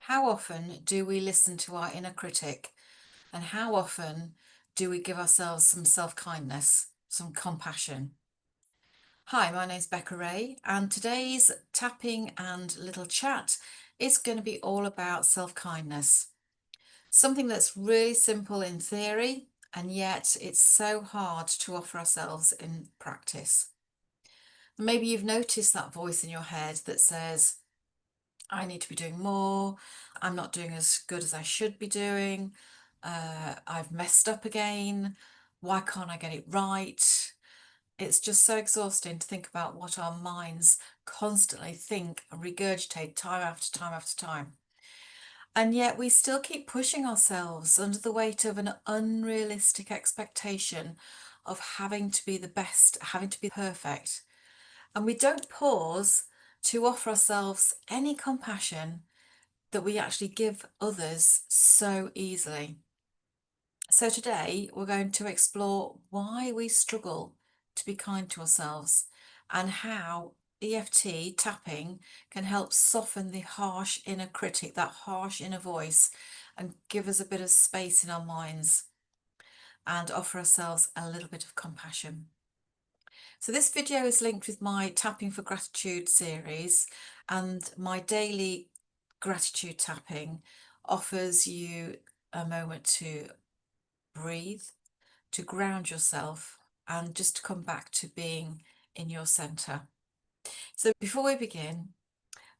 How often do we listen to our inner critic? And how often do we give ourselves some self-kindness, some compassion? Hi, my name's Becca Ray, and today's tapping and little chat is going to be all about self-kindness. Something that's really simple in theory, and yet it's so hard to offer ourselves in practice. Maybe you've noticed that voice in your head that says, I need to be doing more. I'm not doing as good as I should be doing. I've messed up again. Why can't I get it right? It's just so exhausting to think about what our minds constantly think and regurgitate time after time after time. And yet we still keep pushing ourselves under the weight of an unrealistic expectation of having to be the best, having to be perfect. And we don't pause to offer ourselves any compassion that we actually give others so easily. So today we're going to explore why we struggle to be kind to ourselves and how EFT tapping can help soften the harsh inner critic, that harsh inner voice, and give us a bit of space in our minds and offer ourselves a little bit of compassion. So this video is linked with my Tapping for Gratitude series, and my daily gratitude tapping offers you a moment to breathe, to ground yourself, and just to come back to being in your center. So before we begin,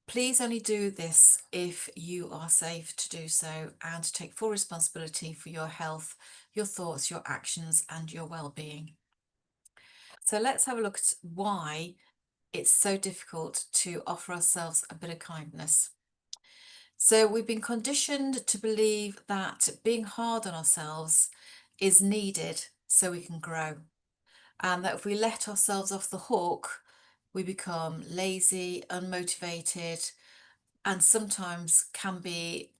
please only do this if you are safe to do so and to take full responsibility for your health, your thoughts, your actions, and your well-being. So let's have a look at why it's so difficult to offer ourselves a bit of kindness. So we've been conditioned to believe that being hard on ourselves is needed so we can grow, and that if we let ourselves off the hook, we become lazy, unmotivated, and sometimes can be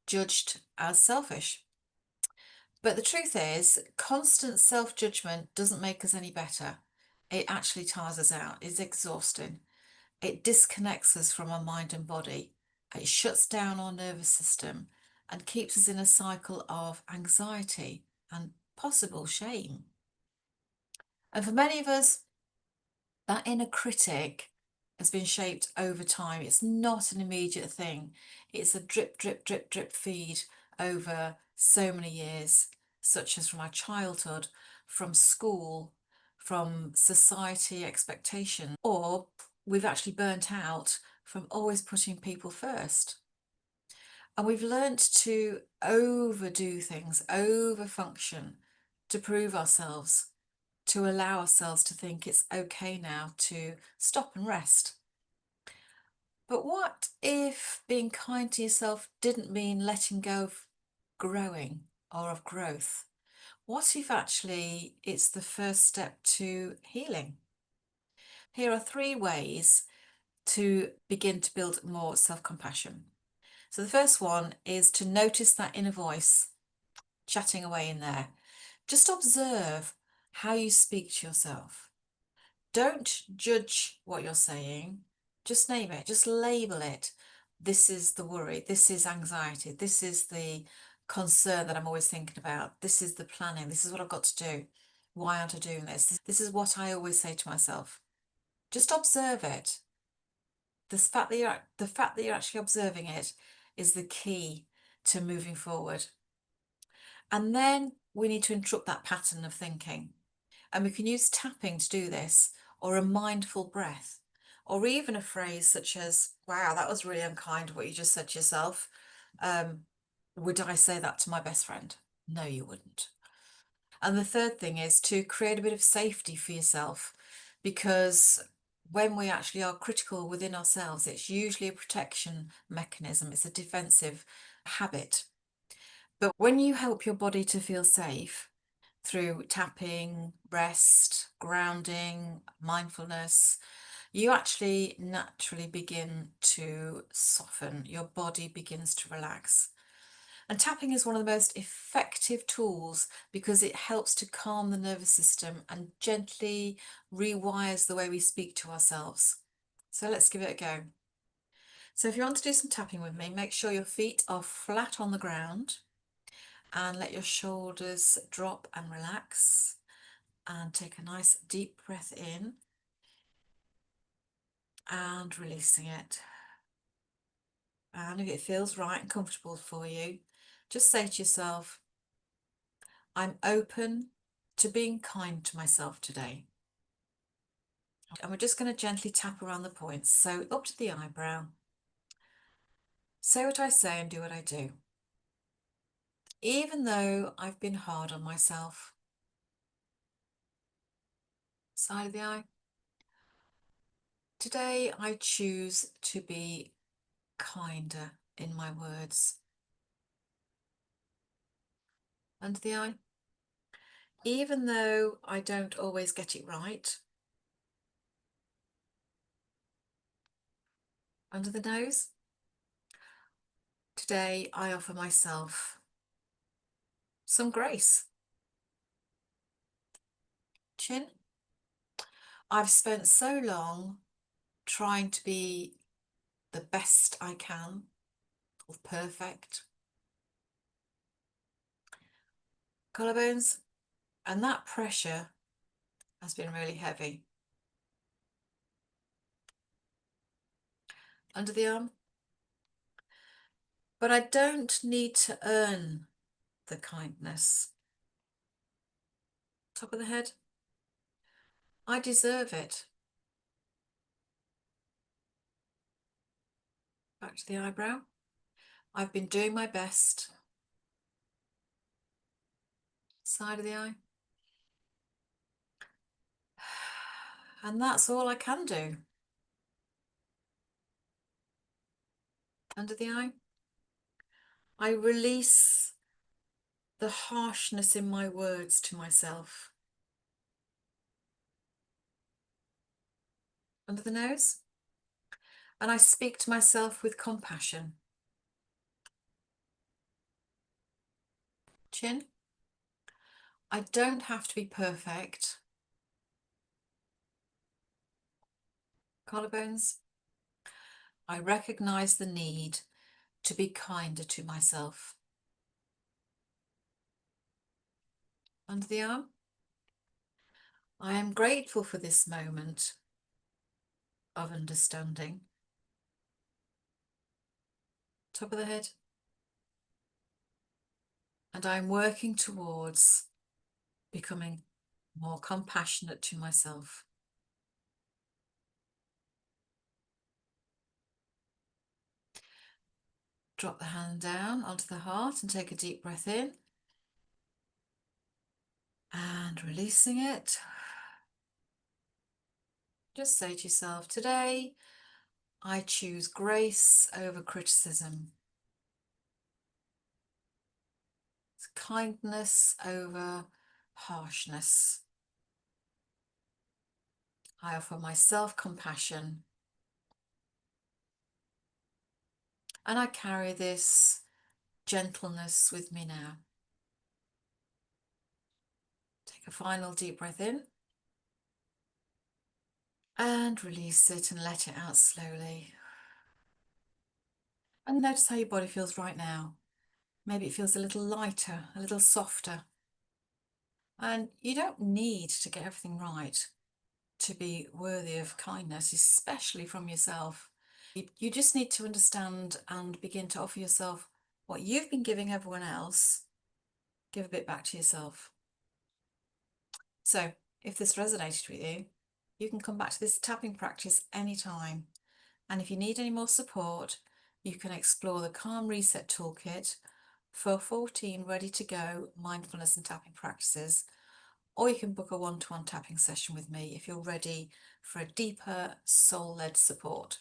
judged as selfish. But the truth is, constant self-judgment doesn't make us any better. It actually tires us out. It's exhausting. It disconnects us from our mind and body. It shuts down our nervous system and keeps us in a cycle of anxiety and possible shame. And for many of us, that inner critic has been shaped over time. It's not an immediate thing. It's a drip, drip, drip, drip feed over so many years, such as from our childhood, from school, from society expectation, or we've actually burnt out from always putting people first. And we've learnt to overdo things, overfunction to prove ourselves, to allow ourselves to think it's okay now to stop and rest. But what if being kind to yourself didn't mean letting go of growing or of growth? What if actually it's the first step to healing? Here are 3 ways to begin to build more self-compassion. So the first one is to notice that inner voice chatting away in there. Just observe how you speak to yourself. Don't judge what you're saying. Just name it, just label it. This is the worry, this is anxiety, this is the concern that I'm always thinking about, this is the planning, this is what I've got to do. Why aren't I doing this? This is what I always say to myself. Just observe it. The fact that you're actually observing it is the key to moving forward. And then we need to interrupt that pattern of thinking. And we can use tapping to do this, or a mindful breath, or even a phrase such as, wow, that was really unkind what you just said to yourself. Would I say that to my best friend? No, you wouldn't. And the third thing is to create a bit of safety for yourself, because when we actually are critical within ourselves, it's usually a protection mechanism, it's a defensive habit. But when you help your body to feel safe through tapping, rest, grounding, mindfulness, you actually naturally begin to soften. Your body begins to relax. And tapping is one of the most effective tools because it helps to calm the nervous system and gently rewires the way we speak to ourselves. So let's give it a go. So if you want to do some tapping with me, make sure your feet are flat on the ground and let your shoulders drop and relax, and take a nice deep breath in and releasing it. And if it feels right and comfortable for you, just say to yourself, I'm open to being kind to myself today. And we're just going to gently tap around the points. So up to the eyebrow. Say what I say and do what I do. Even though I've been hard on myself. Side of the eye. Today I choose to be kinder in my words. Under the eye. Even though I don't always get it right. Under the nose. Today I offer myself some grace. Chin. I've spent so long trying to be the best I can, or perfect. Collarbones. And that pressure has been really heavy. Under the arm. But I don't need to earn the kindness. Top of the head. I deserve it. Back to the eyebrow. I've been doing my best. Side of the eye. And that's all I can do. Under the eye. I release the harshness in my words to myself. Under the nose. And I speak to myself with compassion. Chin. I don't have to be perfect. Collarbones. I recognize the need to be kinder to myself. Under the arm. I am grateful for this moment of understanding. Top of the head. And I'm working towards becoming more compassionate to myself. Drop the hand down onto the heart and take a deep breath in. And releasing it. Just say to yourself, today I choose grace over criticism. Kindness over harshness. I offer myself compassion. And I carry this gentleness with me now. Take a final deep breath in. And release it and let it out slowly. And notice how your body feels right now. Maybe it feels a little lighter, a little softer. And you don't need to get everything right to be worthy of kindness, especially from yourself. You just need to understand and begin to offer yourself what you've been giving everyone else. Give a bit back to yourself. So if this resonated with you, you can come back to this tapping practice anytime. And if you need any more support, you can explore the Calm Reset Toolkit for 14 ready-to-go mindfulness and tapping practices, or you can book a one-to-one tapping session with me if you're ready for a deeper soul-led support.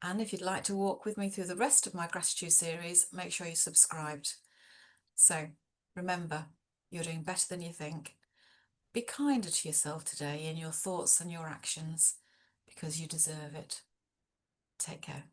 And if you'd like to walk with me through the rest of my gratitude series, make sure you're subscribed. So remember, you're doing better than you think. Be kinder to yourself today in your thoughts and your actions, because you deserve it. Take care.